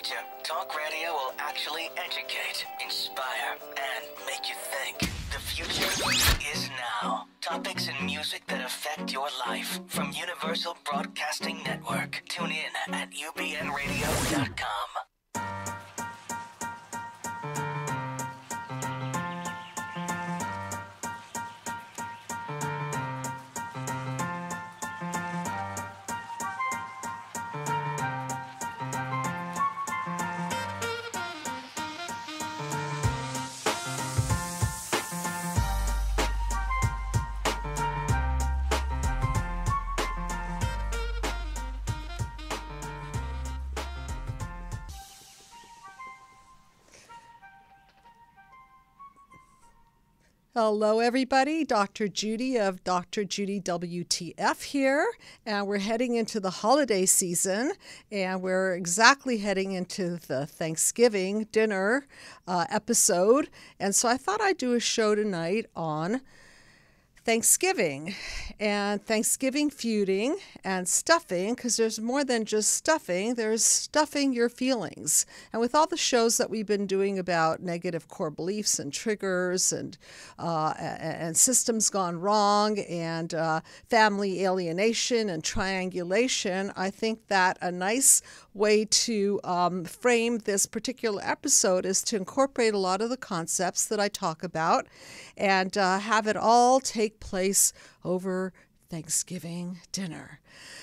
future, talk radio will actually educate, inspire, and make you think. The future is now. Topics and music that affect your life from Universal Broadcasting Network. Tune in at ubnradio.com. Hello, everybody. Dr. Judy of Dr. Judy WTF here, and we're heading into the holiday season, and we're exactly heading into the Thanksgiving dinner episode, and so I thought I'd do a show tonight on Thanksgiving and Thanksgiving feuding and stuffing, because there's more than just stuffing, there's stuffing your feelings. And with all the shows that we've been doing about negative core beliefs and triggers and systems gone wrong and family alienation and triangulation, I think that a nice way to frame this particular episode is to incorporate a lot of the concepts that I talk about and have it all take place over Thanksgiving dinner.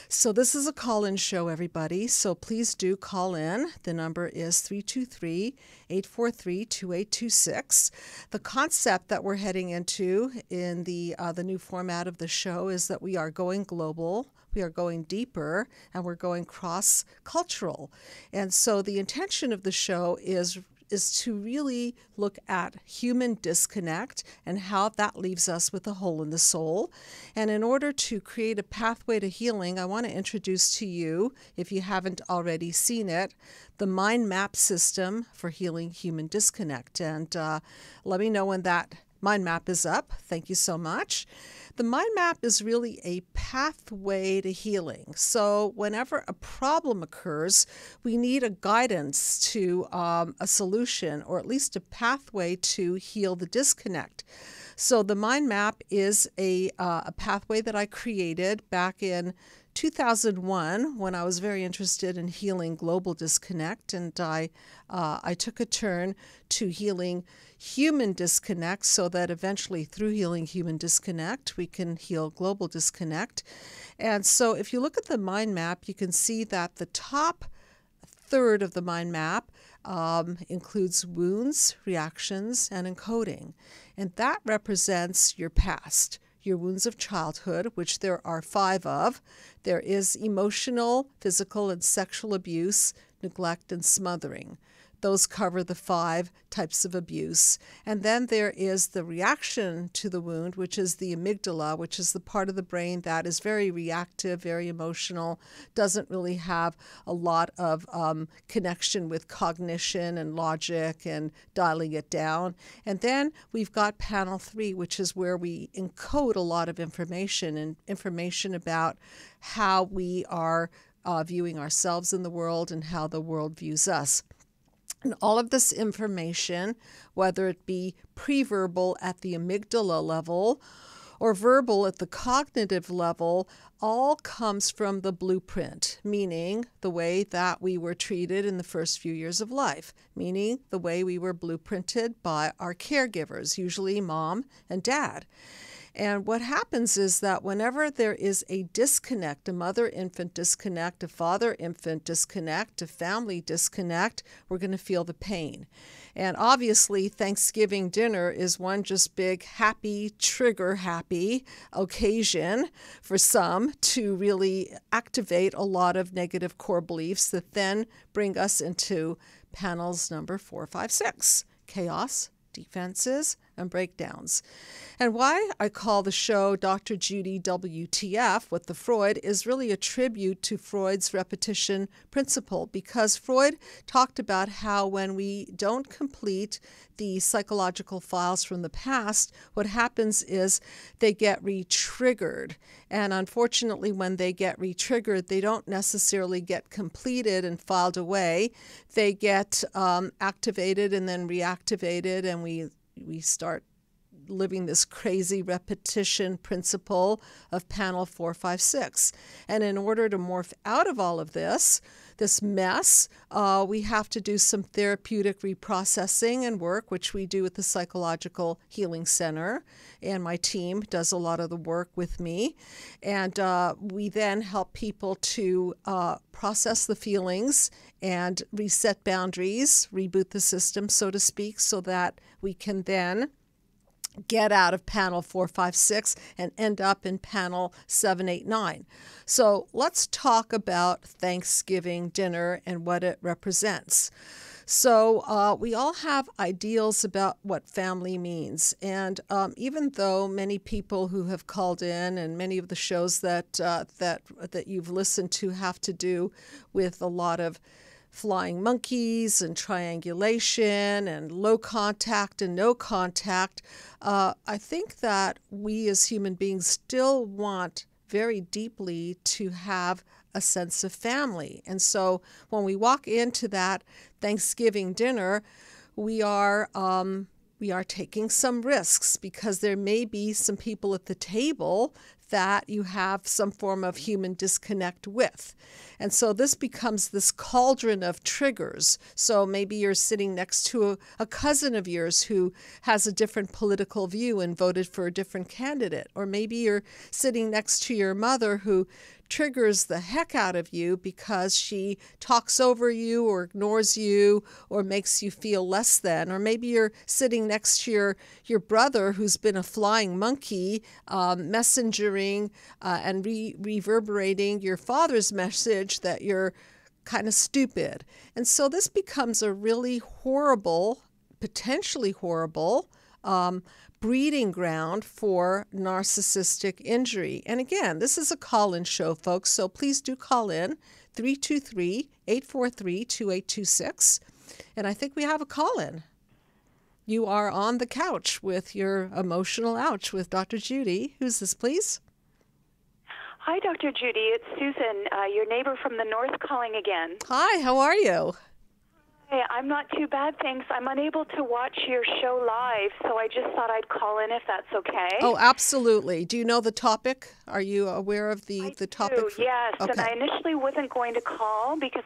So this is a call-in show, everybody, so please do call in. The number is 323-843-2826. The concept that we're heading into in the new format of the show is that we are going global. We are going deeper, and we're going cross-cultural. And so the intention of the show is to really look at human disconnect and how that leaves us with a hole in the soul. And in order to create a pathway to healing, I want to introduce to you, if you haven't already seen it, the mind map system for healing human disconnect. And let me know when that mind map is up. Thank you so much. The mind map is really a pathway to healing. So whenever a problem occurs, we need a guidance to a solution, or at least a pathway to heal the disconnect. So the mind map is a pathway that I created back in 2001 when I was very interested in healing global disconnect, and I took a turn to healing human disconnect, so that eventually through healing human disconnect we can heal global disconnect. And so if you look at the mind map, you can see that the top third of the mind map includes wounds, reactions, and encoding, and that represents your past. Your wounds of childhood, which there are 5 of. There is emotional, physical, and sexual abuse, neglect, and smothering. Those cover the 5 types of abuse. And then there is the reaction to the wound, which is the amygdala, which is the part of the brain that is very reactive, very emotional, doesn't really have a lot of connection with cognition and logic and dialing it down. And then we've got panel 3, which is where we encode a lot of information, and information about how we are viewing ourselves in the world and how the world views us. And all of this information, whether it be pre-verbal at the amygdala level or verbal at the cognitive level, all comes from the blueprint, meaning the way that we were treated in the first few years of life, meaning the way we were blueprinted by our caregivers, usually mom and dad. And what happens is that whenever there is a disconnect, a mother-infant disconnect, a father-infant disconnect, a family disconnect, we're going to feel the pain. And obviously, Thanksgiving dinner is one just big happy, trigger-happy occasion for some to really activate a lot of negative core beliefs that then bring us into panels number 4, 5, 6, chaos, defenses, and breakdowns. And why I call the show Dr. Judy WTF with the Freud is really a tribute to Freud's repetition principle, because Freud talked about how when we don't complete the psychological files from the past, what happens is they get re-triggered. And unfortunately, when they get re-triggered, they don't necessarily get completed and filed away. They get activated and then reactivated, and we start living this crazy repetition principle of panel 456. And in order to morph out of all of this mess, we have to do some therapeutic reprocessing and work, which we do at the Psychological Healing Center. And my team does a lot of the work with me. And we then help people to process the feelings and reset boundaries, reboot the system, so to speak, so that we can then get out of panel 456 and end up in panel 789. So let's talk about Thanksgiving dinner and what it represents. So we all have ideals about what family means. And even though many people who have called in and many of the shows that you've listened to have to do with a lot of flying monkeys and triangulation and low contact and no contact, I think that we as human beings still want very deeply to have a sense of family. And so when we walk into that Thanksgiving dinner, we are taking some risks, because there may be some people at the table that you have some form of human disconnect with. And so this becomes this cauldron of triggers. So maybe you're sitting next to a cousin of yours who has a different political view and voted for a different candidate. Or maybe you're sitting next to your mother who triggers the heck out of you because she talks over you or ignores you or makes you feel less than. Or maybe you're sitting next to your brother who's been a flying monkey, messengering and reverberating your father's message that you're kind of stupid. And so this becomes a really horrible, potentially horrible, breeding ground for narcissistic injury. And again, this is a call-in show, folks, so please do call in, 323-843-2826. And I think we have a call-in. You are on the couch with your emotional ouch with Dr. Judy. Who's this, please? Hi, Dr. Judy. It's Susan, your neighbor from the north, calling again. Hi, how are you? Hey, I'm not too bad, thanks. I'm unable to watch your show live, so I just thought I'd call in if that's okay. Oh, absolutely. Do you know the topic? Are you aware of the topic? Yes, okay. And I initially wasn't going to call because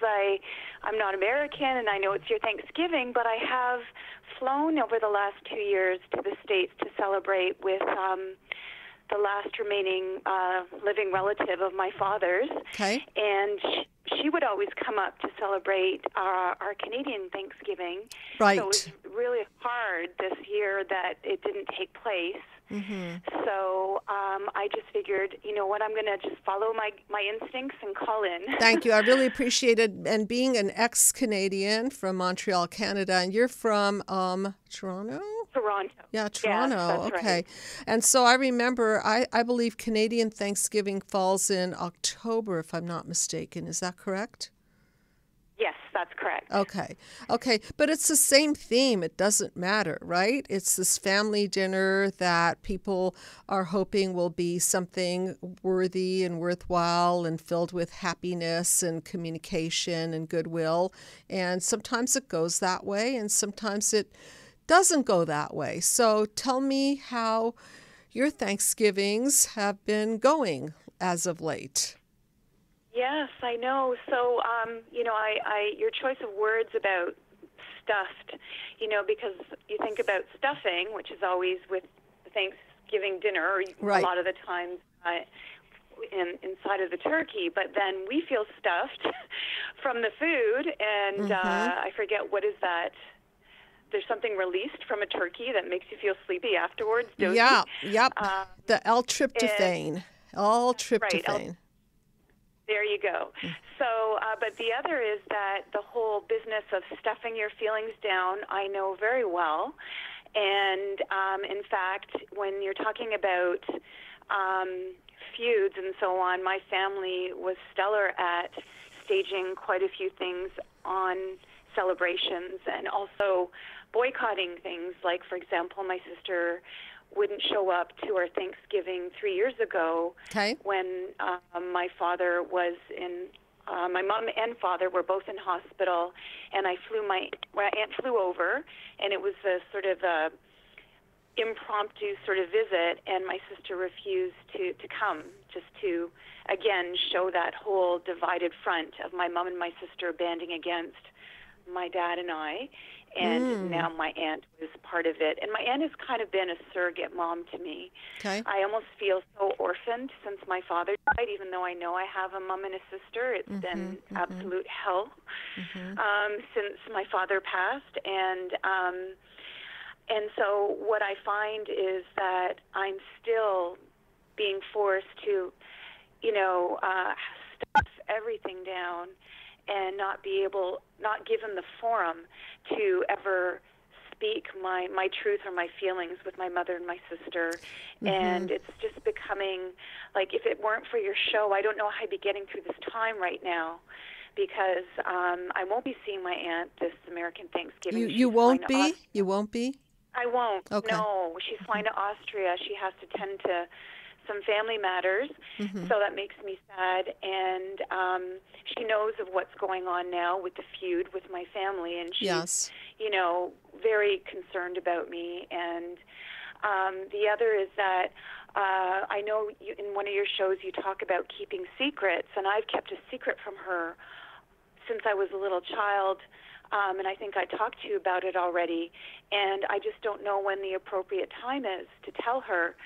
I'm not American, and I know it's your Thanksgiving, but I have flown over the last 2 years to the States to celebrate with the last remaining living relative of my father's. Okay. And she would always come up to celebrate our Canadian Thanksgiving. Right. So it was really hard this year that it didn't take place. Mm-hmm. So I just figured, you know what, I'm going to just follow my instincts and call in. Thank you. I really appreciate it. And being an ex-Canadian from Montreal, Canada, and you're from Toronto? Toronto. Yeah, Toronto. Yes, that's okay. Right. And so I remember, I believe Canadian Thanksgiving falls in October, if I'm not mistaken. Is that correct? Yes, that's correct. Okay. But it's the same theme. It doesn't matter, right? It's this family dinner that people are hoping will be something worthy and worthwhile and filled with happiness and communication and goodwill. And sometimes it goes that way, and sometimes it doesn't go that way. So tell me how your Thanksgivings have been going as of late. Yes, I know. So, your choice of words about stuffed, because you think about stuffing, which is always with Thanksgiving dinner, right. A lot of the times inside of the turkey, but then we feel stuffed from the food, and I forget, what is that? There's something released from a turkey that makes you feel sleepy afterwards, don't you? Yep. The L-tryptophan. L-tryptophan. Right, there you go. So, but the other is that the whole business of stuffing your feelings down, I know very well. And in fact, when you're talking about feuds and so on, my family was stellar at staging quite a few things on celebrations and also boycotting things. Like, for example, my sister wouldn't show up to our Thanksgiving 3 years ago when my father was in, my mom and father were both in hospital, and my aunt flew over, and it was a sort of a impromptu sort of visit, and my sister refused to come, just to, again, show that whole divided front of my mom and my sister banding against my dad and I. And now my aunt was part of it. And my aunt has kind of been a surrogate mom to me. Okay. I almost feel so orphaned since my father died, even though I know I have a mom and a sister. It's been absolute hell since my father passed. And so what I find is that I'm still being forced to, stuff everything down and not given the forum to ever speak my truth or my feelings with my mother and my sister. And it's just becoming like, if it weren't for your show, I don't know how I'd be getting through this time right now, because I won't be seeing my aunt this American Thanksgiving. You won't be? You won't be? I won't. Okay. No, she's flying to Austria. She has to tend to some family matters, so that makes me sad. And she knows of what's going on now with the feud with my family, and she's, very concerned about me. And the other is that I know in one of your shows you talk about keeping secrets, and I've kept a secret from her since I was a little child. And I think I talked to you about it already, and I just don't know when the appropriate time is to tell her.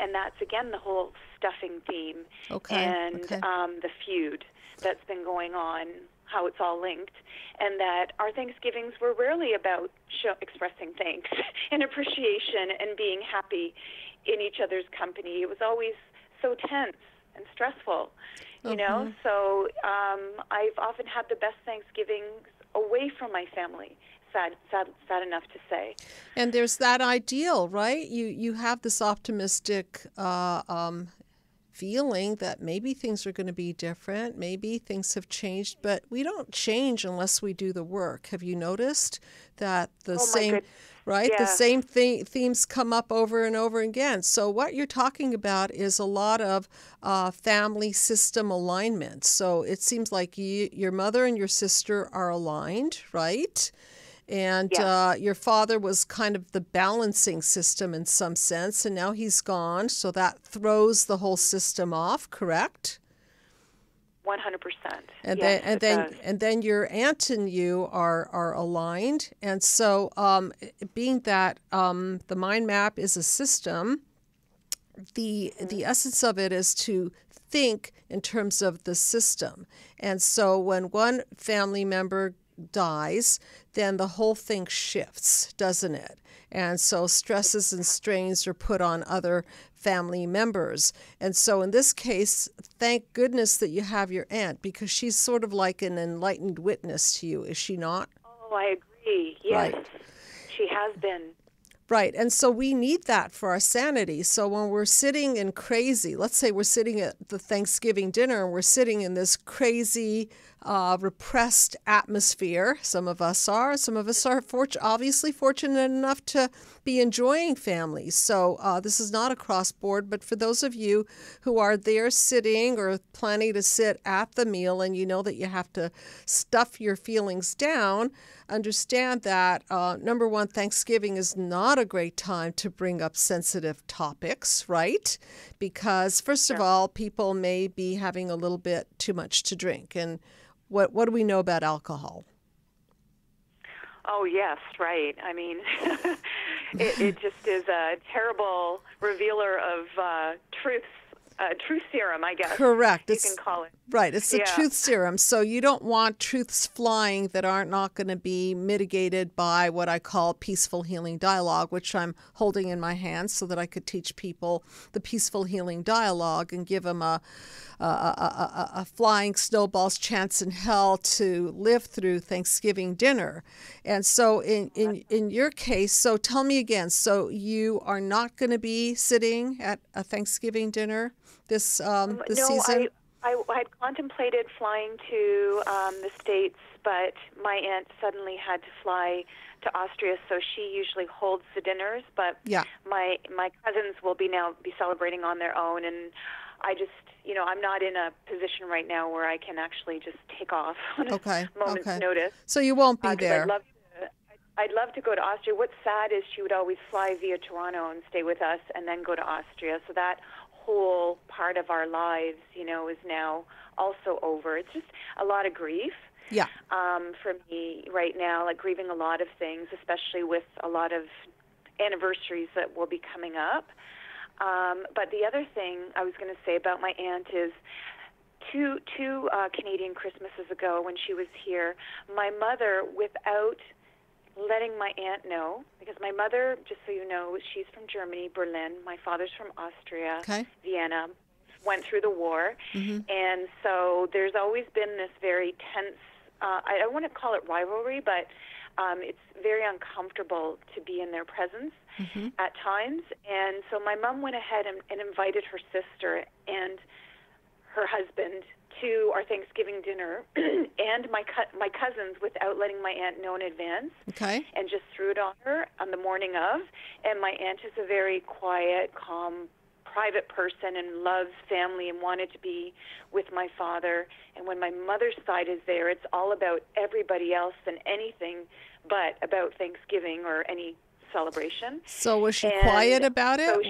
And that's, again, the whole stuffing theme and the feud that's been going on, how it's all linked, and that our Thanksgivings were rarely about expressing thanks and appreciation and being happy in each other's company. It was always so tense and stressful, you know. So I've often had the best Thanksgivings away from my family. Sad enough to say. And there's that ideal, right? You have this optimistic feeling that maybe things are going to be different, maybe things have changed, but we don't change unless we do the work. Have you noticed that the same themes come up over and over again? So what you're talking about is a lot of family system alignment. So it seems like your mother and your sister are aligned, right? And your father was kind of the balancing system in some sense, and now he's gone, so that throws the whole system off, correct? 100%. And then your aunt and you are aligned, and so being that the mind map is a system, the essence of it is to think in terms of the system. And so when one family member dies, then the whole thing shifts, doesn't it? And so stresses and strains are put on other family members. And so in this case, thank goodness that you have your aunt, because she's sort of like an enlightened witness to you, is she not? Oh, I agree. Yes, right. She has been. Right. And so we need that for our sanity. So when we're sitting in crazy, let's say we're sitting at the Thanksgiving dinner and we're sitting in this crazy, repressed atmosphere. Some of us are obviously fortunate enough to be enjoying family. So this is not across board, but for those of you who are there sitting or planning to sit at the meal and you know that you have to stuff your feelings down, understand that, number one, Thanksgiving is not a great time to bring up sensitive topics, right? Because, first of all, people may be having a little bit too much to drink. And what do we know about alcohol? Oh, yes, right. I mean, it just is a terrible revealer of truths truth serum, I guess. Correct. You can call it. Right. It's the truth serum. So you don't want truths flying that aren't not going to be mitigated by what I call peaceful healing dialogue, which I'm holding in my hands so that I could teach people the peaceful healing dialogue and give them a flying snowball's chance in hell to live through Thanksgiving dinner. And so in your case, so tell me again, so you are not going to be sitting at a Thanksgiving dinner this season? I had contemplated flying to the States, but my aunt suddenly had to fly to Austria, so she usually holds the dinners. But my cousins will be celebrating on their own, and I just, I'm not in a position right now where I can actually just take off on a moment's notice. So you won't be there. I'd love to go to Austria. What's sad is she would always fly via Toronto and stay with us and then go to Austria. So that whole part of our lives, is now also over. It's just a lot of grief for me right now, like grieving a lot of things, especially with a lot of anniversaries that will be coming up. But the other thing I was going to say about my aunt is two Canadian Christmases ago when she was here, my mother, without letting my aunt know, because my mother, just so you know, she's from Germany, Berlin. My father's from Austria, Vienna, went through the war. And so there's always been this very tense, I don't want to call it rivalry, but it's very uncomfortable to be in their presence at times. And so my mom went ahead and invited her sister and her husband to our Thanksgiving dinner and my cousins without letting my aunt know in advance. And just threw it on her on the morning of. And my aunt is a very quiet, calm, private person and loves family and wanted to be with my father. And when my mother's side is there, it's all about everybody else and anything but about Thanksgiving or any celebration. So was she quiet about it? So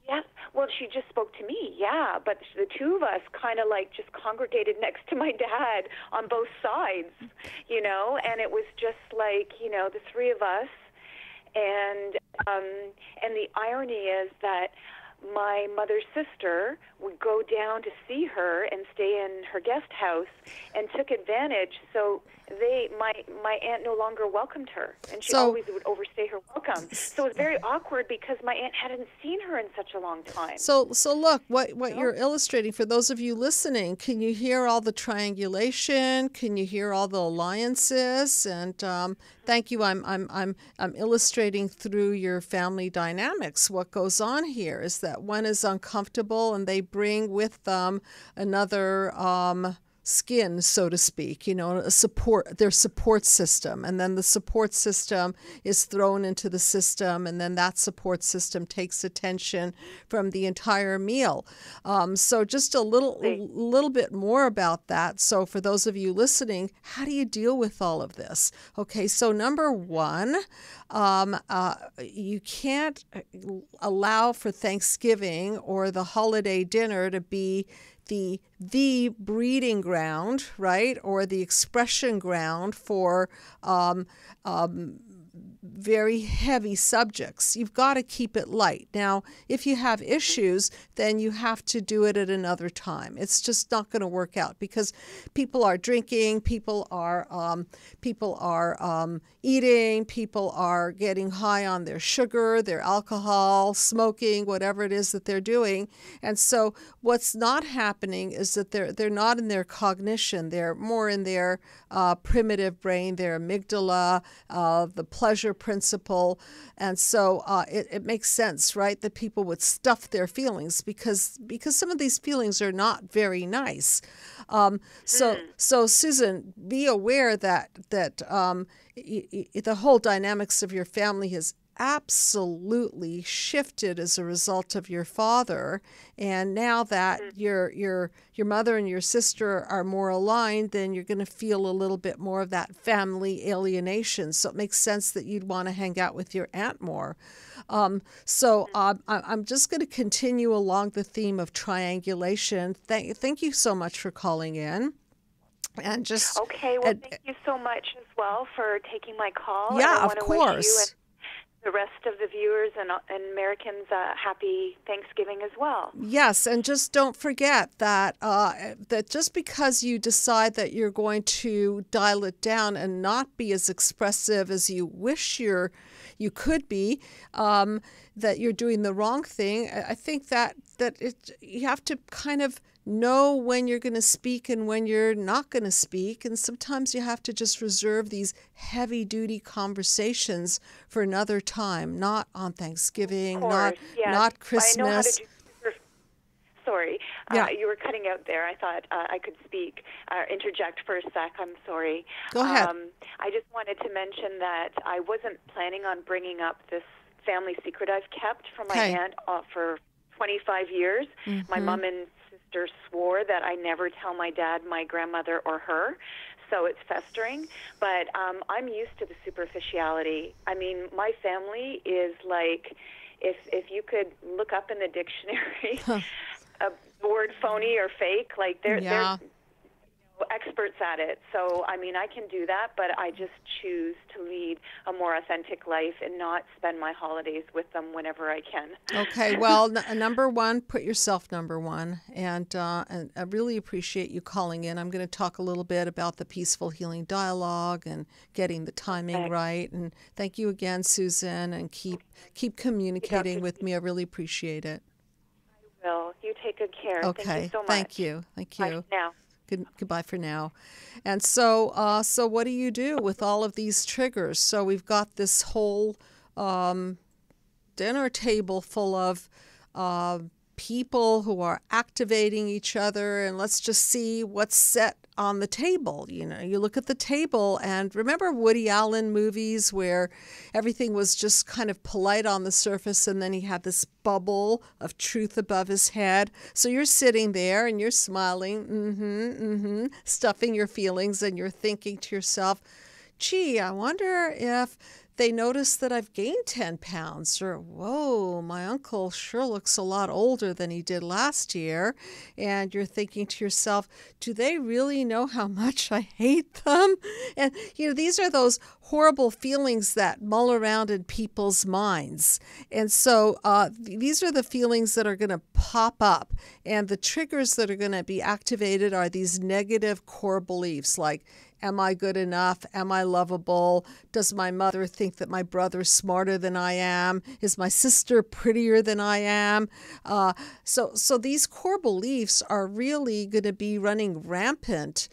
yes. Well, she just spoke to me, but the two of us kind of like just congregated next to my dad on both sides, and it was just like, the three of us. And the irony is that my mother's sister would go down to see her and stay in her guest house and took advantage. So my aunt no longer welcomed her, and she always would overstay her welcome. So it was very awkward because my aunt hadn't seen her in such a long time. So look, what you're illustrating for those of you listening, can you hear all the triangulation? Can you hear all the alliances? And thank you. I'm illustrating through your family dynamics. What goes on here is that one is uncomfortable, and they bring with them another skin, so to speak, their support system. And then the support system is thrown into the system, and then that support system takes attention from the entire meal. So just a little bit more about that. So for those of you listening, how do you deal with all of this? Okay, so number one, you can't allow for Thanksgiving or the holiday dinner to be the breeding ground, right, or the expression ground for very heavy subjects. You've got to keep it light. Now, if you have issues, then you have to do it at another time. It's just not going to work out because people are drinking, people are eating, people are getting high on their sugar, their alcohol, smoking, whatever it is that they're doing. And so what's not happening is that they're not in their cognition. They're more in their primitive brain, their amygdala, the pleasure principle. And so it makes sense, right, that people would stuff their feelings because some of these feelings are not very nice. So Susan, be aware that the whole dynamics of your family has absolutely shifted as a result of your father, and now that your mother and your sister are more aligned, then you're going to feel a little bit more of that family alienation. So it makes sense that you'd want to hang out with your aunt more. I'm just going to continue along the theme of triangulation. Thank you so much for calling in. And just okay. Well, thank you so much as well for taking my call. Yeah, of course. the rest of the viewers and Americans happy Thanksgiving as well. Yes, and just don't forget that that just because you decide that you're going to dial it down and not be as expressive as you wish you could be, that you're doing the wrong thing. I think that you have to kind of know when you're going to speak and when you're not going to speak. And sometimes you have to just reserve these heavy-duty conversations for another time, not on Thanksgiving, not Christmas. I know how to do. Sorry, Yeah. You were cutting out there. I thought I could speak, interject for a sec. I'm sorry. Go ahead. I just wanted to mention that I wasn't planning on bringing up this family secret I've kept from my aunt for 25 years. Mm-hmm. My mom and sister swore that I never tell my dad, my grandmother, or her. So it's festering. But I'm used to the superficiality. I mean, my family is like, if you could look up in the dictionary the word phony or fake, like they're experts at it. So, I mean, I can do that, but I just choose to lead a more authentic life and not spend my holidays with them whenever I can. Okay, well, number one, put yourself number one. And I really appreciate you calling in. I'm going to talk a little bit about the peaceful healing dialogue and getting the timing right. And thank you again, Susan, and keep communicating with me. I really appreciate it. I will. You take good care. Okay. Thank you so much. Thank you. Bye for now. Goodbye for now. And so what do you do with all of these triggers? So we've got this whole dinner table full of people who are activating each other, and let's just see what's set on the table. You know, you look at the table, and remember Woody Allen movies where everything was just kind of polite on the surface, and then he had this bubble of truth above his head. So you're sitting there and you're smiling, stuffing your feelings, and you're thinking to yourself, gee, I wonder if they notice that I've gained 10 pounds, or, whoa, my uncle sure looks a lot older than he did last year. And you're thinking to yourself, do they really know how much I hate them? And, you know, these are those horrible feelings that mull around in people's minds. And so these are the feelings that are going to pop up. And the triggers that are going to be activated are these negative core beliefs like, am I good enough? Am I lovable? Does my mother think that my brother's smarter than I am? Is my sister prettier than I am? So these core beliefs are really going to be running rampant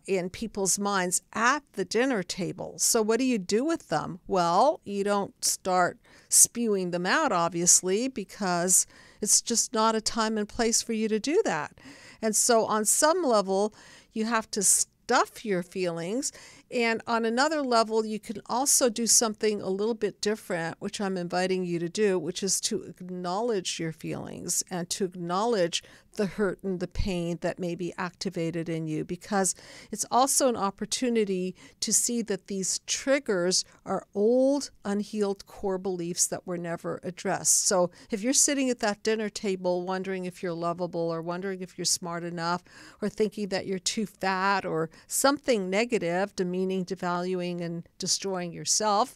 in people's minds at the dinner table. So what do you do with them? Well, you don't start spewing them out, obviously, because it's just not a time and place for you to do that. And so on some level, you have to stuff your feelings. And on another level, you can also do something a little bit different, which I'm inviting you to do, which is to acknowledge your feelings and to acknowledge the hurt and the pain that may be activated in you, because it's also an opportunity to see that these triggers are old, unhealed core beliefs that were never addressed. So if you're sitting at that dinner table wondering if you're lovable or wondering if you're smart enough or thinking that you're too fat or something negative, demeaning, devaluing, and destroying yourself,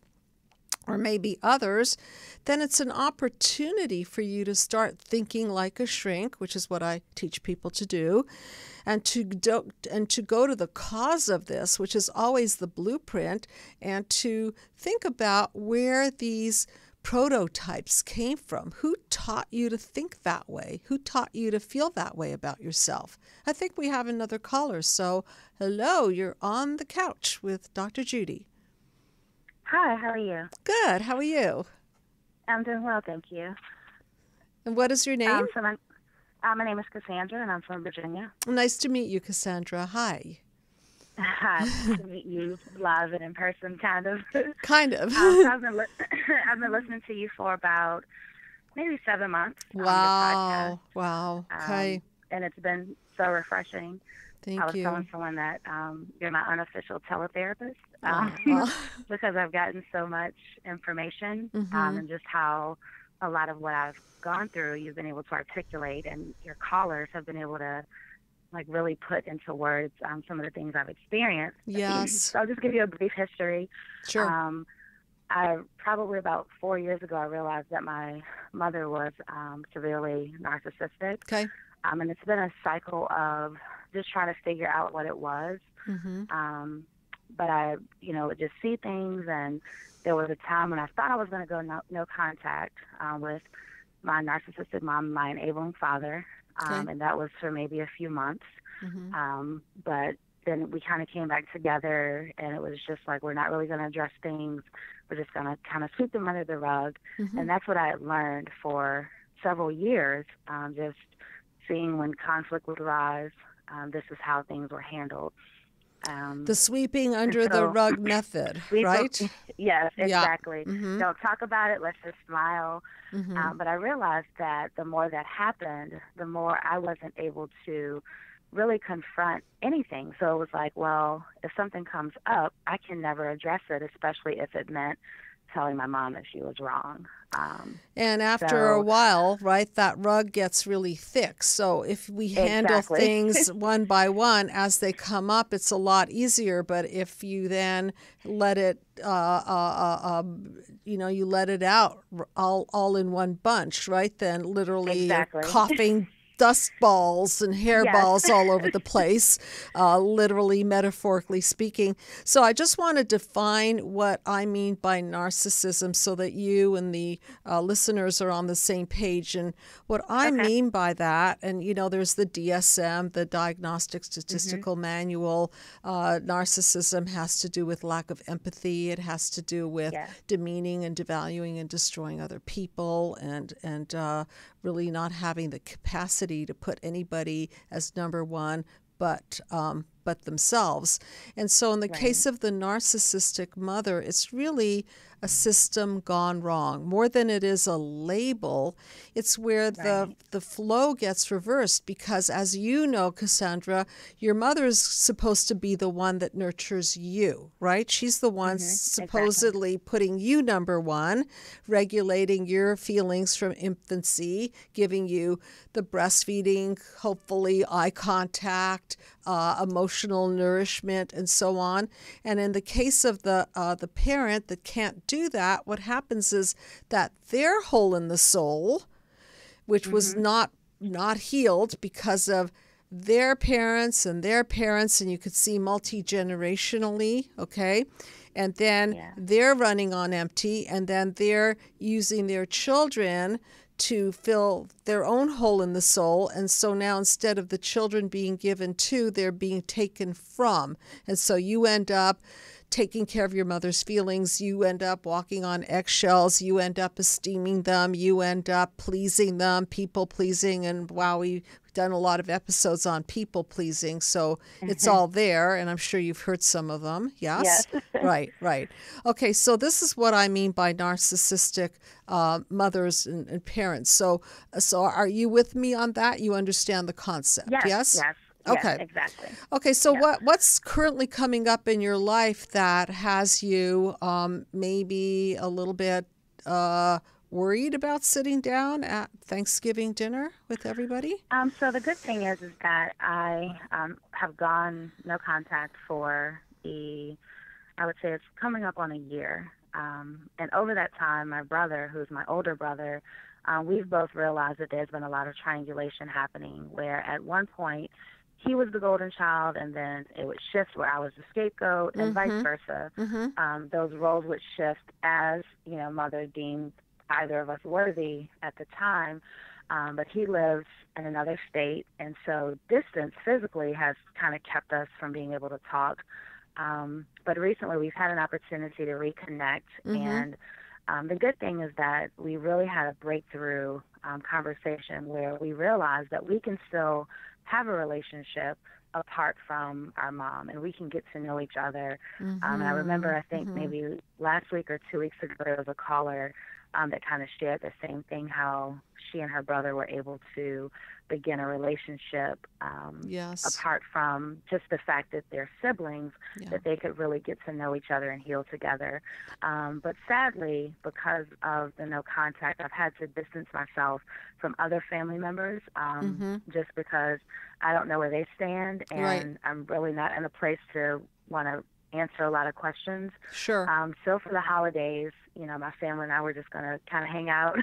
or maybe others, then it's an opportunity for you to start thinking like a shrink, which is what I teach people to do, and to go to the cause of this, which is always the blueprint, and to think about where these prototypes came from. Who taught you to think that way? Who taught you to feel that way about yourself? I think we have another caller. So, hello, you're on the couch with Dr. Judy. Hi, how are you? Good. How are you? I'm doing well, thank you. And what is your name? My name is Cassandra, and I'm from Virginia. Nice to meet you, Cassandra. Hi. Hi, nice to meet you live and in person, kind of. Kind of. So I've been listening to you for about maybe 7 months. Wow. Wow. Okay. And it's been so refreshing. Thank I was you. telling someone that you're my unofficial teletherapist because I've gotten so much information and just how a lot of what I've gone through you've been able to articulate, and your callers have been able to like really put into words some of the things I've experienced. Yes. So I'll just give you a brief history. Sure. I probably about 4 years ago, I realized that my mother was severely narcissistic. Okay. And it's been a cycle of just trying to figure out what it was. Mm-hmm. But I, would just see things, and there was a time when I thought I was going to go no contact with my narcissistic mom, my enabling father, Okay. and that was for maybe a few months. Mm-hmm. But then we kind of came back together, and it was just like, we're not really going to address things. We're just going to kind of sweep them under the rug. Mm-hmm. And that's what I had learned for several years, just seeing when conflict would arise, this is how things were handled. The sweeping under the rug method, right? Yes, exactly. Yeah. Mm-hmm. Don't talk about it. Let's just smile. Mm-hmm. But I realized that the more that happened, the more I wasn't able to really confront anything. So it was like, well, if something comes up, I can never address it, especially if it meant telling my mom that she was wrong. And after a while, right, that rug gets really thick. So if we handle things one by one as they come up, it's a lot easier. But if you then let it, you let it out all in one bunch, right, then literally you're coughing dust balls and hairballs all over the place, literally, metaphorically speaking. So I just want to define what I mean by narcissism so that you and the listeners are on the same page. And what I mean by that, and, there's the DSM, the Diagnostic Statistical Manual. Narcissism has to do with lack of empathy. It has to do with demeaning and devaluing and destroying other people, and really not having the capacity to put anybody as number one but themselves. And so in the case of the narcissistic mother, it's really a system gone wrong. More than it is a label, it's where the flow gets reversed, because as you know, Cassandra, your mother's supposed to be the one that nurtures you, right? She's the one supposedly putting you number one, regulating your feelings from infancy, giving you the breastfeeding, hopefully eye contact, emotional nourishment, and so on. And in the case of the parent that can't do that, what happens is that their hole in the soul, which was not healed because of their parents, and you could see multi-generationally, okay? And then they're running on empty, and then they're using their children to fill their own hole in the soul. And so now, instead of the children being given to, they're being taken from. And so you end up taking care of your mother's feelings. You end up walking on eggshells. You end up esteeming them. You end up pleasing them, people pleasing. And wow, we've done a lot of episodes on people pleasing. So it's all there. And I'm sure you've heard some of them. Yes? Right. Okay, so this is what I mean by narcissistic mothers and parents. So are you with me on that? You understand the concept? Yes? Okay. Yes, exactly. Okay, so what's currently coming up in your life that has you maybe a little bit worried about sitting down at Thanksgiving dinner with everybody? So the good thing is that I have gone no contact for I would say it's coming up on a year. And over that time, my brother, who's my older brother, we've both realized that there's been a lot of triangulation happening, where at one point he was the golden child, and then it would shift where I was the scapegoat, and vice versa. Those roles would shift as, mother deemed either of us worthy at the time. But he lives in another state, and so distance physically has kind of kept us from being able to talk. But recently we've had an opportunity to reconnect, and the good thing is that we really had a breakthrough conversation where we realized that we can still have a relationship apart from our mom, and we can get to know each other. And I remember, I think maybe last week or 2 weeks ago, there was a caller that kind of shared the same thing, how she and her brother were able to begin a relationship apart from just the fact that they're siblings, that they could really get to know each other and heal together. But sadly, because of the no contact, I've had to distance myself from other family members just because I don't know where they stand, and I'm really not in a place to want to answer a lot of questions. Sure. So for the holidays, you know, my family and I were just going to kind of hang out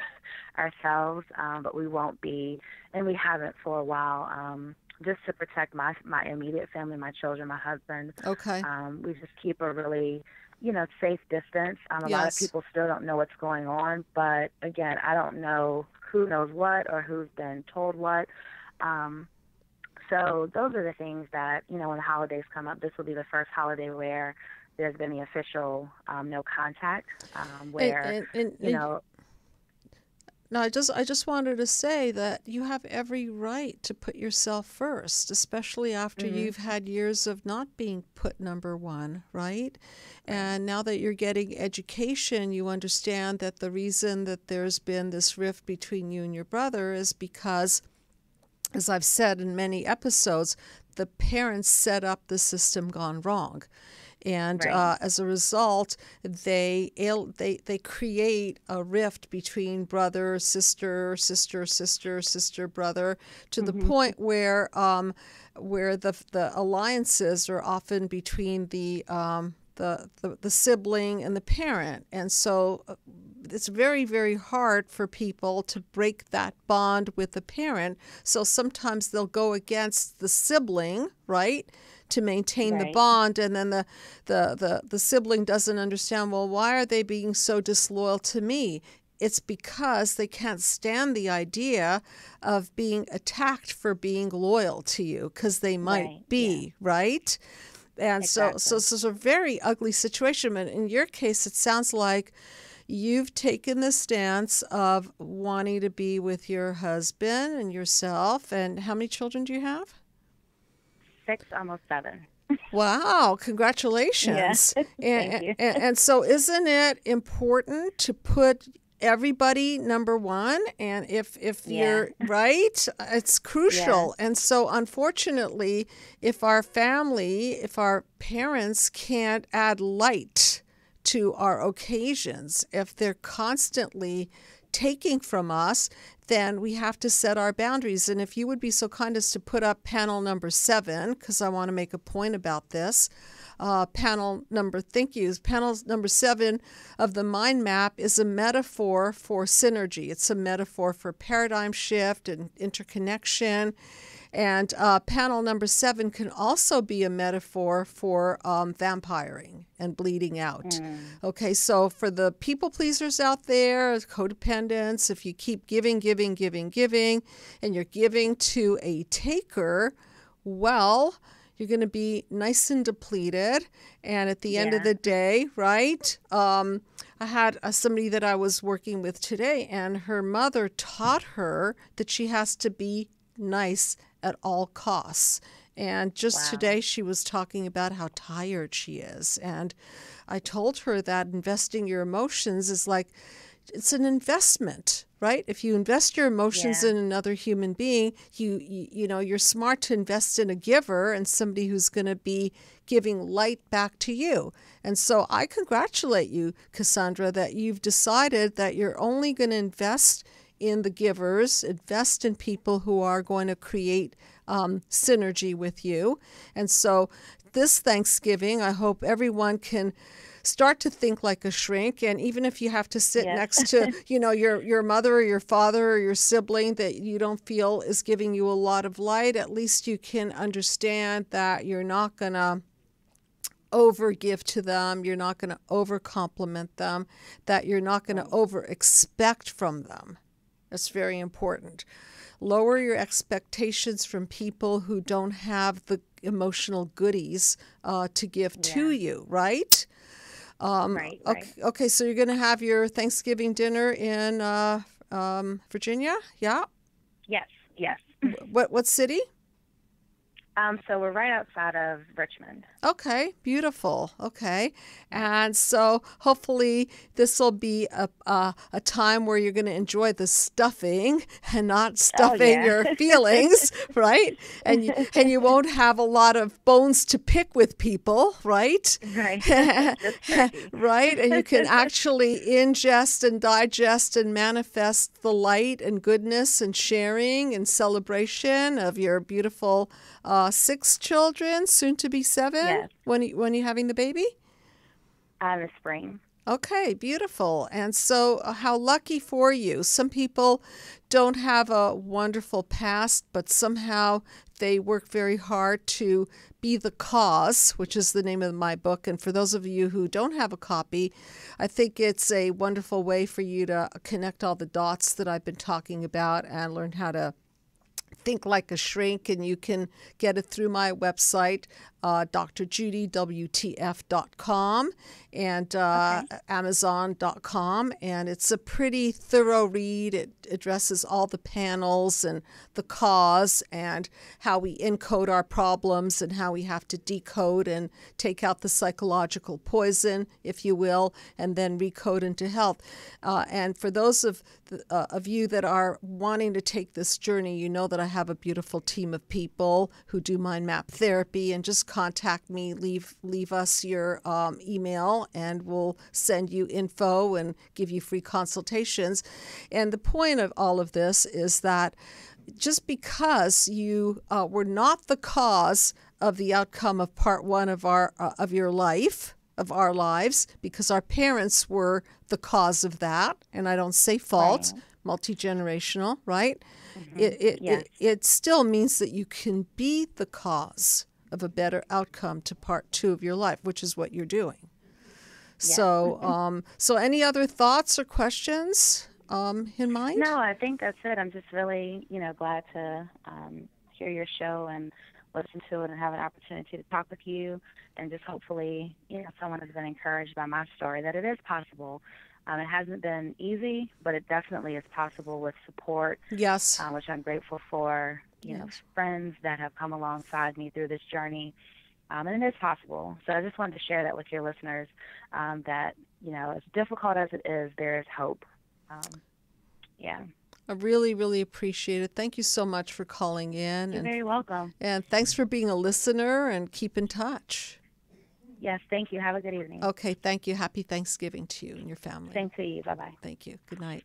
ourselves, but we won't be, and we haven't for a while, just to protect my immediate family, my children, my husband. Okay. We just keep a really, you know, safe distance. A lot of people still don't know what's going on, but again, I don't know who knows what or who's been told what. So those are the things that, you know, when the holidays come up, this will be the first holiday where there's been the official no contact, where, you know. No, I just wanted to say that you have every right to put yourself first, especially after you've had years of not being put number one, right? And now that you're getting education, you understand that the reason that there's been this rift between you and your brother is because, as I've said in many episodes, the parents set up the system gone wrong. And as a result, they create a rift between brother, sister, brother, to the point where the alliances are often between the sibling and the parent. And so it's very, very hard for people to break that bond with the parent. So sometimes they'll go against the sibling, right, to maintain the bond, and then the sibling doesn't understand, well, why are they being so disloyal to me? It's because they can't stand the idea of being attacked for being loyal to you, because they might be, right? And so it's a very ugly situation. But in your case, it sounds like you've taken the stance of wanting to be with your husband and yourself. And how many children do you have? 6, almost 7. Wow, congratulations. Thank you. And so isn't it important to put everybody number one? And if you're right, it's crucial. And so unfortunately, if our parents can't add light to our occasions, if they're constantly taking from us, then we have to set our boundaries. And if you would be so kind as to put up panel number 7, because I want to make a point about this. Panel number 7 of the mind map is a metaphor for synergy. It's a metaphor for paradigm shift and interconnection. And panel number 7 can also be a metaphor for vampiring and bleeding out. Okay, so for the people pleasers out there, codependents, if you keep giving, and you're giving to a taker, well, you're going to be nice and depleted. And at the end of the day, right, I had somebody that I was working with today, and her mother taught her that she has to be nice at all costs. And just today she was talking about how tired she is. And I told her that investing your emotions is like, it's an investment, right? If you invest your emotions in another human being, you know, you're smart to invest in a giver and somebody who's going to be giving light back to you. And so I congratulate you, Cassandra, that you've decided that you're only going to invest in the givers, invest in people who are going to create synergy with you. And so this Thanksgiving, I hope everyone can start to think like a shrink. And even if you have to sit next to, you know, your mother or your father or your sibling that you don't feel is giving you a lot of light, at least you can understand that you're not going to over-give to them, you're not going to over-compliment them, that you're not going to over-expect from them. That's very important. Lower your expectations from people who don't have the emotional goodies to give to you, right? Right. Okay, so you're going to have your Thanksgiving dinner in Virginia? Yeah? Yes. What city? So we're right outside of Richmond. Okay, beautiful. Okay. And so hopefully this will be a time where you're going to enjoy the stuffing and not stuffing your feelings, right? And you won't have a lot of bones to pick with people, right? Right. Right? And you can actually ingest and digest and manifest the light and goodness and sharing and celebration of your beautiful 6 children, soon to be 7. Yes. When are you having the baby? The spring. Okay, beautiful. And so how lucky for you. Some people don't have a wonderful past, but somehow they work very hard to be the cause, which is the name of my book. And for those of you who don't have a copy, I think it's a wonderful way for you to connect all the dots that I've been talking about and learn how to think like a shrink. And you can get it through my website, drjudywtf.com and amazon.com. And it's a pretty thorough read. It addresses all the panels and the cause and how we encode our problems and how we have to decode and take out the psychological poison, if you will, and then recode into health. And for those of you that are wanting to take this journey, you know that I have a beautiful team of people who do mind map therapy, and just contact me, leave us your email, and we'll send you info and give you free consultations. And the point of all of this is that just because you were not the cause of the outcome of part 1 of our lives, because our parents were the cause of that, and I don't say fault, right. Multi-generational, right? Mm-hmm. It still means that you can be the cause of a better outcome to part 2 of your life, which is what you're doing. Yes. So any other thoughts or questions in mind? No, I think that's it. I'm just really, glad to hear your show and listen to it and have an opportunity to talk with you, and just hopefully, someone has been encouraged by my story that it is possible. It hasn't been easy, but it definitely is possible with support. Yes. Which I'm grateful for. Yes. Friends that have come alongside me through this journey. And it is possible. So I just wanted to share that with your listeners, that, as difficult as it is, there is hope. Yeah. I really, really appreciate it. Thank you so much for calling in. You're very welcome. And thanks for being a listener, and keep in touch. Yes, thank you. Have a good evening. Okay, thank you. Happy Thanksgiving to you and your family. Same to you. Bye-bye. Thank you. Good night.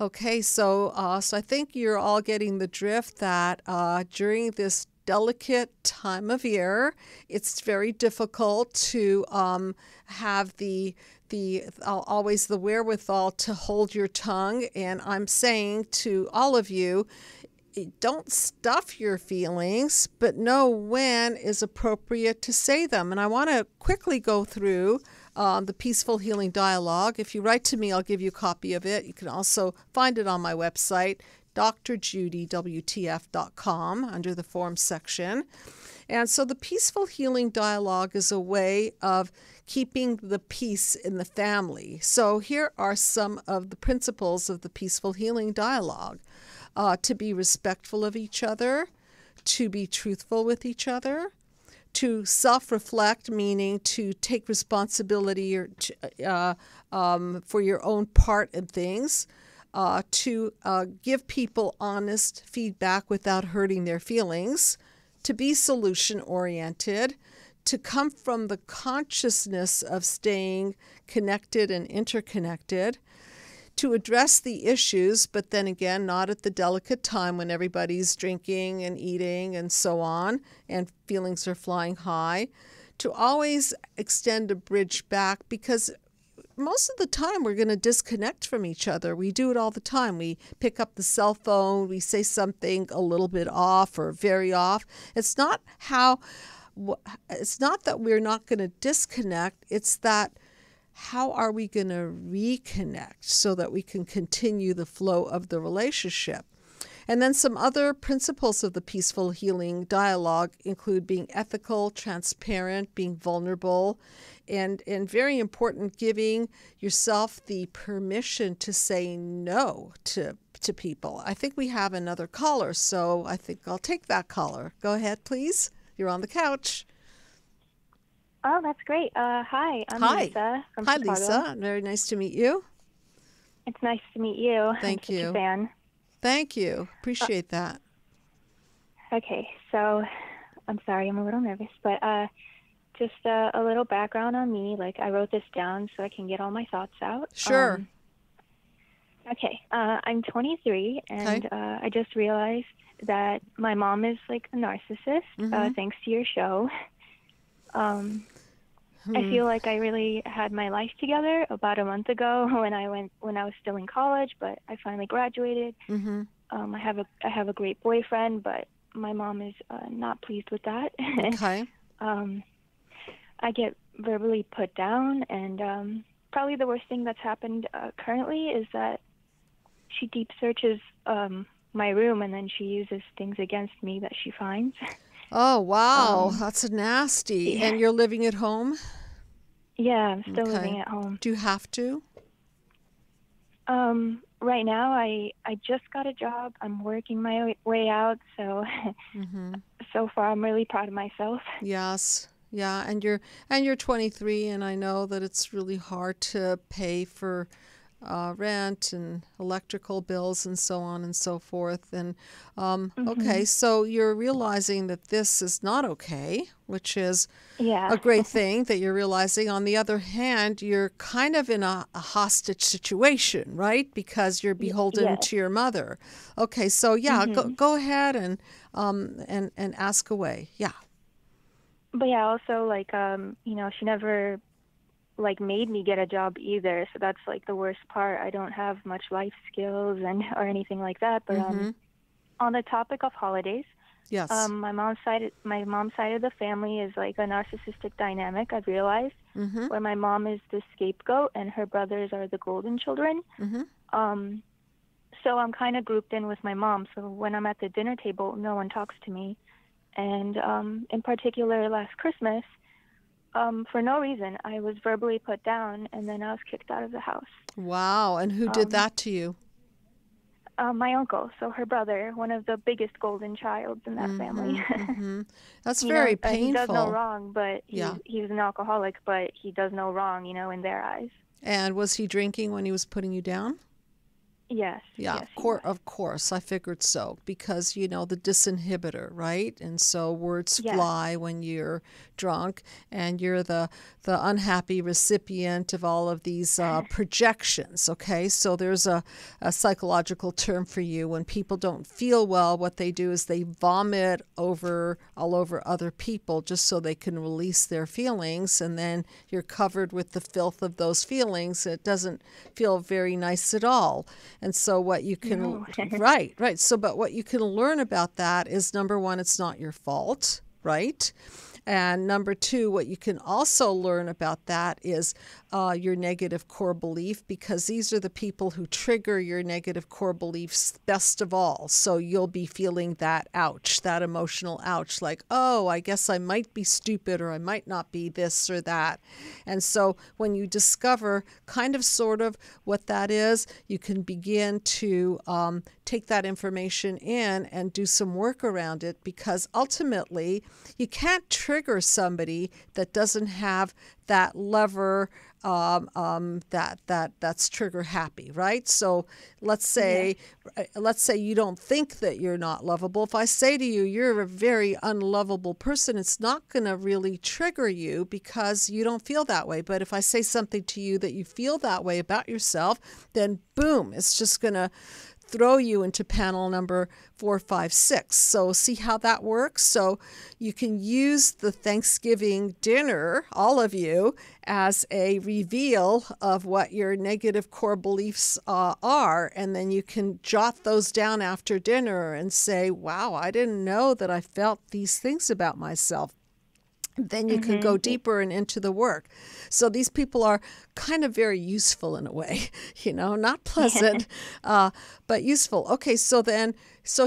Okay, so I think you're all getting the drift that during this delicate time of year, it's very difficult to have always the wherewithal to hold your tongue. And I'm saying to all of you, don't stuff your feelings, but know when is appropriate to say them. And I want to quickly go through the Peaceful Healing Dialogue. If you write to me, I'll give you a copy of it. You can also find it on my website, drjudywtf.com, under the forms section. And so the Peaceful Healing Dialogue is a way of keeping the peace in the family. So here are some of the principles of the Peaceful Healing Dialogue. To be respectful of each other, to be truthful with each other, to self-reflect, meaning to take responsibility for your own part in things, to give people honest feedback without hurting their feelings, to be solution-oriented, to come from the consciousness of staying connected and interconnected, to address the issues, but then again, not at the delicate time when everybody's drinking and eating and so on, and feelings are flying high, to always extend a bridge back, because most of the time we're going to disconnect from each other. We do it all the time. We pick up the cell phone, we say something a little bit off or very off. It's not that we're not going to disconnect, it's that how are we going to reconnect so that we can continue the flow of the relationship? And then some other principles of the Peaceful Healing Dialogue include being ethical, transparent, being vulnerable, and very important, giving yourself the permission to say no to people. I think we have another caller, so I think I'll take that caller. Go ahead, please. You're on the couch. Oh, that's great. Hi, I'm Lisa from Chicago. Hi, Lisa. Very nice to meet you. It's nice to meet you. Thank you. I'm such a fan. Thank you. Appreciate that. Okay, so I'm sorry, I'm a little nervous, but just a little background on me. Like, I wrote this down so I can get all my thoughts out. Sure. Okay, I'm 23, and Okay. I just realized that my mom is like a narcissist, thanks to your show. I feel like I really had my life together about a month ago when I was still in college, but I finally graduated. I have a great boyfriend, but my mom is not pleased with that. Okay. I get verbally put down, and probably the worst thing that's happened currently is that she deep searches my room, and then she uses things against me that she finds. Oh, wow. That's nasty. Yeah, And you're living at home? yeah, I'm still Okay. living at home. Do you have to? Right now, I just got a job. I'm working my way out, so so far I'm really proud of myself. Yes. Yeah, and you're 23, and I know that it's really hard to pay for rent and electrical bills and so on and so forth. And okay, so you're realizing that this is not okay, which is Yeah. a great thing that you're realizing. On the other hand, you're kind of in a hostage situation, right? Because you're beholden Yes. to your mother. Okay, so yeah, go ahead and ask away. Yeah. But yeah, also like she never like made me get a job either, so that's like the worst part. I don't have much life skills and or anything like that. But on the topic of holidays, Yes. my mom's side of the family is like a narcissistic dynamic, I've realized, where my mom is the scapegoat and her brothers are the golden children. So I'm kind of grouped in with my mom. So when I'm at the dinner table, no one talks to me. And in particular, last Christmas, for no reason, I was verbally put down, and then I was kicked out of the house. Wow. And who did that to you? My uncle, so her brother, one of the biggest golden childs in that family. That's very painful. He does no wrong, but Yeah. he's an alcoholic, but he does no wrong, in their eyes. And was he drinking when he was putting you down? Yes. Yeah, Yes, of course. I figured so because, the disinhibitor, right? And so words Yeah. fly when you're drunk, and you're the unhappy recipient of all of these projections, okay? So there's a psychological term for you. When people don't feel well, what they do is they vomit all over other people just so they can release their feelings, and then you're covered with the filth of those feelings. It doesn't feel very nice at all. And so what you can, No. right. So, but what you can learn about that is, number one, it's not your fault, right? And number two, what you can also learn about that is your negative core belief, because these are the people who trigger your negative core beliefs best of all. So you'll be feeling that ouch, that emotional ouch, like, oh, I guess I might be stupid, or I might not be this or that. And so when you discover kind of sort of what that is, you can begin to take that information in and do some work around it, because ultimately you can't trigger somebody that doesn't have that lever that's trigger happy, right? So let's say you don't think that you're not lovable. If I say to you, you're a very unlovable person, it's not going to really trigger you because you don't feel that way. But if I say something to you that you feel that way about yourself, then boom, it's just going to throw you into panel number 4, 5, 6. So see how that works? So you can use the Thanksgiving dinner, all of you, as a reveal of what your negative core beliefs are. And then you can jot those down after dinner and say, wow, I didn't know that I felt these things about myself. Then you can go deeper and into the work. So these people are kind of very useful in a way, not pleasant, but useful. Okay, so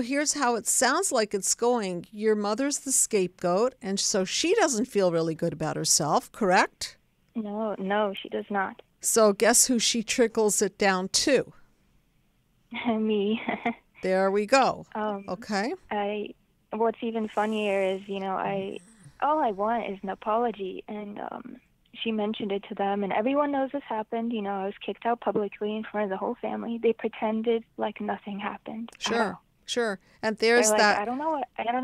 here's how it sounds like it's going. Your mother's the scapegoat, and so she doesn't feel really good about herself, correct? No, she does not. So guess who she trickles it down to? Me. There we go. Okay. What's even funnier is, all I want is an apology, and she mentioned it to them, and everyone knows this happened. I was kicked out publicly in front of the whole family. They pretended like nothing happened. Sure. And there's They're like, that. I don't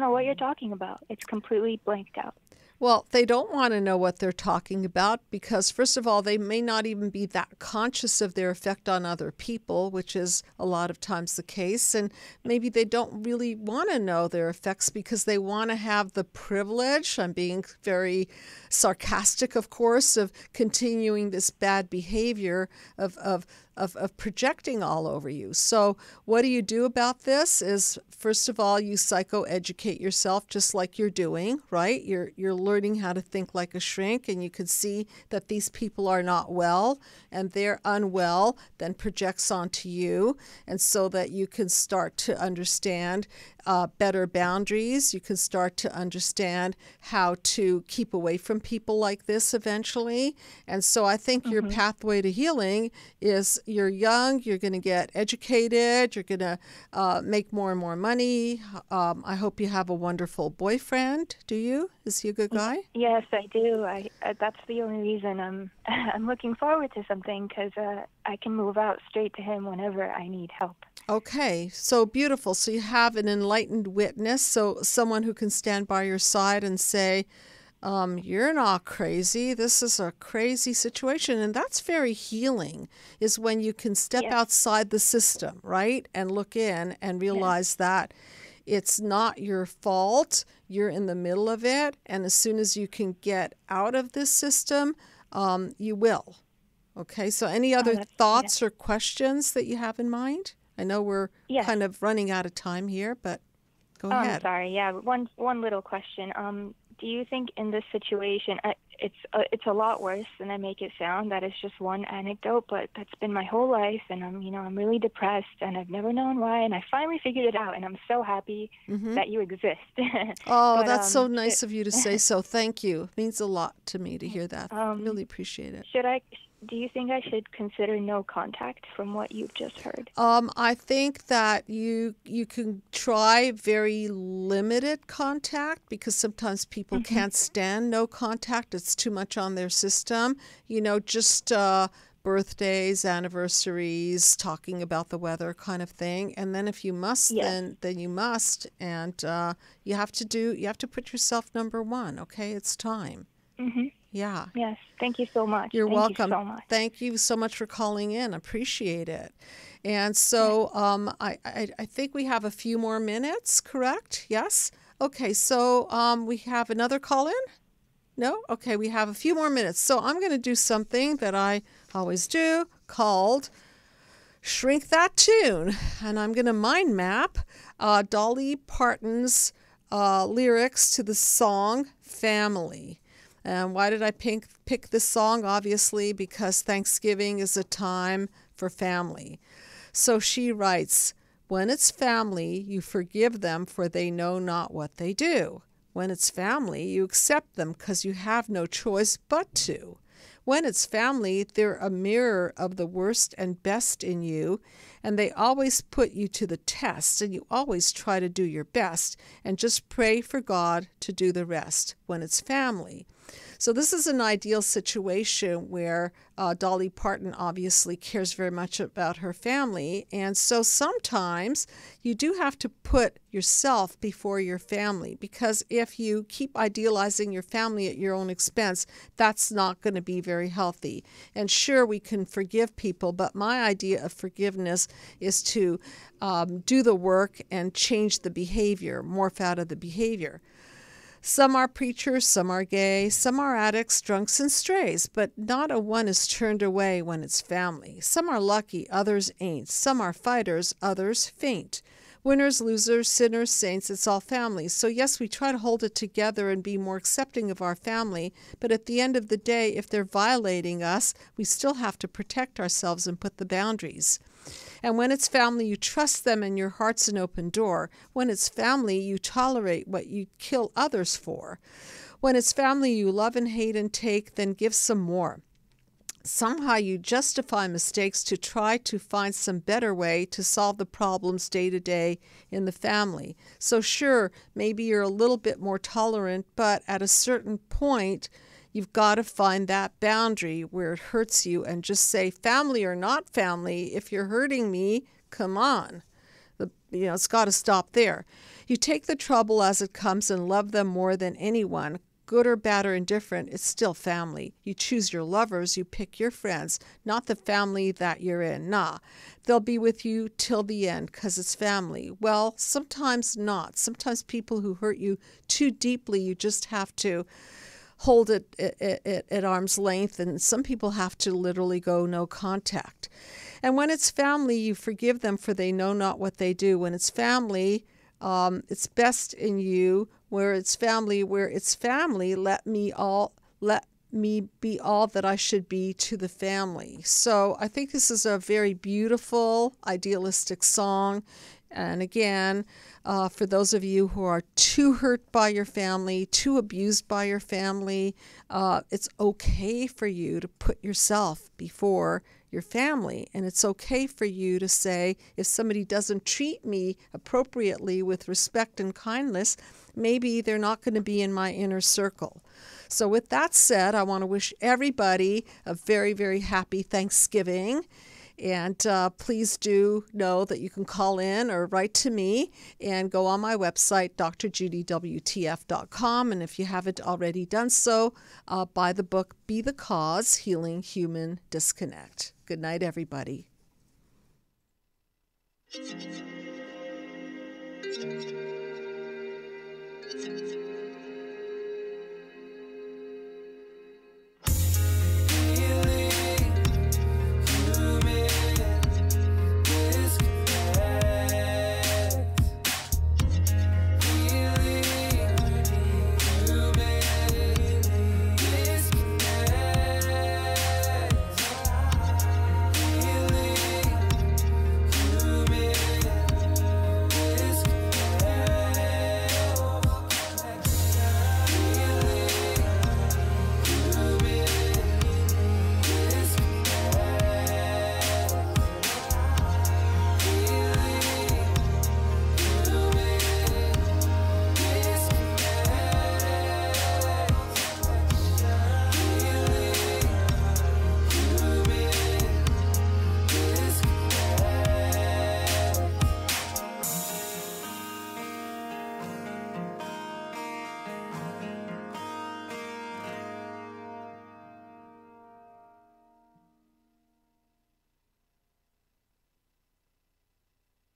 know what you're talking about. It's completely blanked out. Well, they don't want to know what they're talking about because, first of all, they may not even be that conscious of their effect on other people, which is a lot of times the case. And maybe they don't really want to know their effects because they want to have the privilege, I'm being very sarcastic, of course, of continuing this bad behavior of projecting all over you. So what do you do about this is, first of all, you psychoeducate yourself just like you're doing, right? You're learning how to think like a shrink, and you can see that these people are not well and they're unwell, then projects onto you. And so that you can start to understand better boundaries. You can start to understand how to keep away from people like this eventually. And so I think your pathway to healing is you're young, you're going to get educated, you're going to make more and more money. I hope you have a wonderful boyfriend. Do you? Is he a good guy? Yes, I do. That's the only reason I'm looking forward to something, because I can move out straight to him whenever I need help. Okay, so beautiful. So you have an enlightened witness, so someone who can stand by your side and say, you're not crazy. This is a crazy situation. And that's very healing, is when you can step outside the system, right? And look in and realize that it's not your fault. You're in the middle of it. And as soon as you can get out of this system, you will. Okay, so any other thoughts or questions that you have in mind? I know we're kind of running out of time here, but go ahead. I'm sorry. Yeah, one little question. Do you think in this situation, it's a lot worse than I make it sound? That is just one anecdote, but that's been my whole life, and I'm really depressed, and I've never known why, and I finally figured it out, and I'm so happy that you exist. Oh, but, that's so nice of you to say so. Thank you. It means a lot to me to hear that. Really appreciate it. Do you think I should consider no contact from what you've just heard? I think that you can try very limited contact, because sometimes people can't stand no contact. It's too much on their system. Just birthdays, anniversaries, talking about the weather kind of thing. And then if you must, then you must. And you have to put yourself number one. Okay, it's time. Yeah. Yes. Thank you so much. You're welcome. Thank you so much. Thank you so much for calling in. Appreciate it. And so I think we have a few more minutes, correct? Yes? Okay, so we have another call in? No? Okay, we have a few more minutes. So I'm going to do something that I always do called Shrink That Tune. And I'm going to mind map Dolly Parton's lyrics to the song Family. And why did I pick this song? Obviously, because Thanksgiving is a time for family. So she writes, "When it's family, you forgive them, for they know not what they do. When it's family, you accept them because you have no choice but to. When it's family, they're a mirror of the worst and best in you, and they always put you to the test, and you always try to do your best, and just pray for God to do the rest when it's family." So this is an ideal situation where Dolly Parton obviously cares very much about her family. And so sometimes you do have to put yourself before your family, because if you keep idealizing your family at your own expense, that's not going to be very healthy. And sure, we can forgive people, but my idea of forgiveness is to do the work and change the behavior, morph out of the behavior. Some are preachers, some are gay, some are addicts, drunks, and strays, but not a one is turned away when it's family. Some are lucky, others ain't. Some are fighters, others faint. Winners, losers, sinners, saints, it's all family. So yes, we try to hold it together and be more accepting of our family, but at the end of the day, if they're violating us, we still have to protect ourselves and put the boundaries. And when it's family, you trust them and your heart's an open door. When it's family, you tolerate what you kill others for. When it's family, you love and hate and take, then give some more. Somehow you justify mistakes to try to find some better way to solve the problems day to day in the family. So sure, maybe you're a little bit more tolerant, but at a certain point, you've got to find that boundary where it hurts you and just say, family or not family, if you're hurting me, come on. It's got to stop there. You take the trouble as it comes and love them more than anyone. good or bad or indifferent, it's still family. You choose your lovers, you pick your friends, not the family that you're in. Nah, they'll be with you till the end because it's family. Well, sometimes not. Sometimes people who hurt you too deeply, you just have to hold it at arm's length, and some people have to literally go no contact. And when it's family, you forgive them, for they know not what they do. When it's family, it's best in you. Where it's family, let me be all that I should be to the family. So I think this is a very beautiful, idealistic song. And again, for those of you who are too hurt by your family, too abused by your family, it's okay for you to put yourself before your family. And it's okay for you to say, if somebody doesn't treat me appropriately with respect and kindness, maybe they're not going to be in my inner circle. So with that said, I want to wish everybody a very, very happy Thanksgiving. And please do know that you can call in or write to me and go on my website, drjudywtf.com. And if you haven't already done so, buy the book, Be the Cause, Healing Human Disconnect. Good night, everybody.